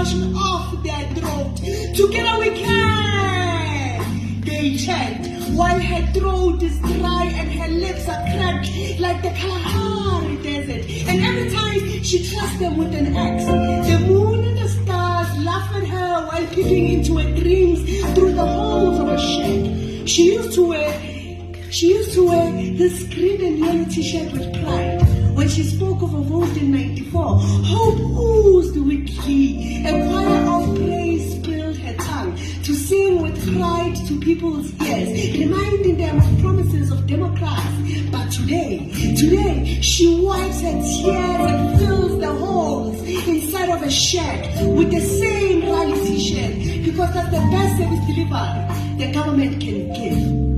wash off their throat. Together we can, they chant, while her throat is dry and her lips are cracked like the Kalahari Desert. And every time she trusts them with an axe, the moon and the stars laugh at her while peeping into her dreams through the holes of a shed. She used to wear this green and yellow t-shirt with pride. When she spoke of a vote in 94, hope oozed with glee. A choir of praise filled her tongue to sing with pride to people's ears, reminding them of promises of democrats. But today, she wipes her tears and fills the holes inside of a shed with the same rally t-shirt, because that's the best service delivery the government can give.